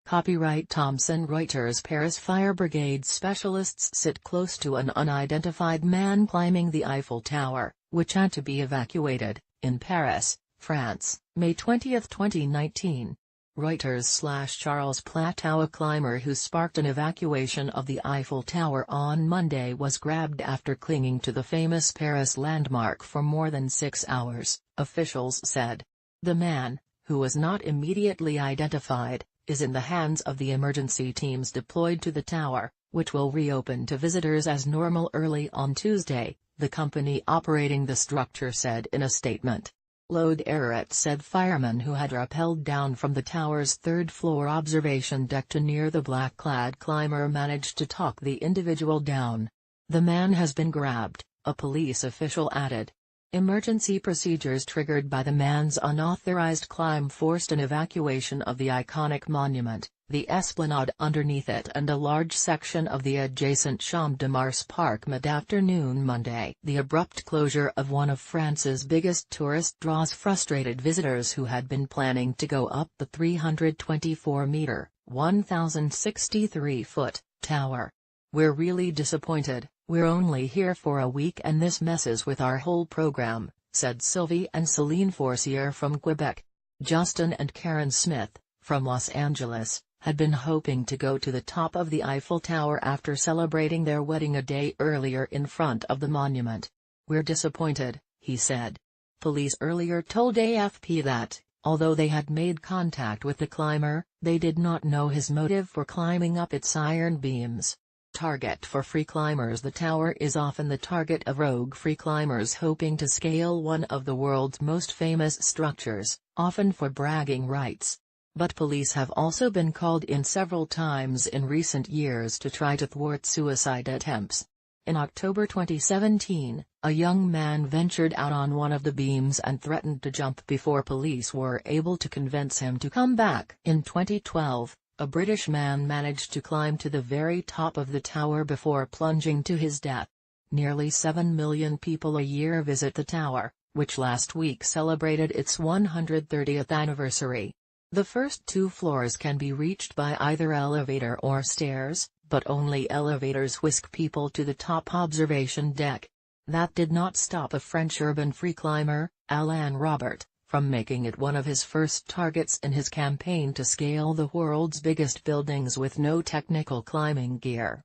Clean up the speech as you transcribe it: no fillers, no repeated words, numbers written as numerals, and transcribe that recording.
Copyright Thomson Reuters. Paris fire brigade specialists sit close to an unidentified man climbing the Eiffel Tower, which had to be evacuated, in Paris, France, May 20, 2019. Reuters. Charles Plateau. A climber who sparked an evacuation of the Eiffel Tower on Monday was grabbed after clinging to the famous Paris landmark for more than 6 hours, officials said. The man, who was not immediately identified, is in the hands of the emergency teams deployed to the tower, which will reopen to visitors as normal early on Tuesday, the company operating the structure said in a statement. Lode Erret said firemen who had rappelled down from the tower's third-floor observation deck to near the black-clad climber managed to talk the individual down. The man has been grabbed, a police official added. Emergency procedures triggered by the man's unauthorized climb forced an evacuation of the iconic monument, the esplanade underneath it and a large section of the adjacent Champ de Mars Park mid-afternoon Monday. The abrupt closure of one of France's biggest tourist draws frustrated visitors who had been planning to go up the 324-meter, 1,063-foot, tower. "We're really disappointed. We're only here for a week and this messes with our whole program," said Sylvie and Céline Forcier from Quebec. Justin and Karen Smith, from Los Angeles, had been hoping to go to the top of the Eiffel Tower after celebrating their wedding a day earlier in front of the monument. "We're disappointed," he said. Police earlier told AFP that, although they had made contact with the climber, they did not know his motive for climbing up its iron beams. Target for free climbers. The tower is often the target of rogue free climbers hoping to scale one of the world's most famous structures, often for bragging rights. But police have also been called in several times in recent years to try to thwart suicide attempts. In October 2017, a young man ventured out on one of the beams and threatened to jump before police were able to convince him to come back. In 2012, a British man managed to climb to the very top of the tower before plunging to his death. Nearly 7 million people a year visit the tower, which last week celebrated its 130th anniversary. The first 2 floors can be reached by either elevator or stairs, but only elevators whisk people to the top observation deck. That did not stop a French urban free climber, Alain Robert, from making it one of his first targets in his campaign to scale the world's biggest buildings with no technical climbing gear.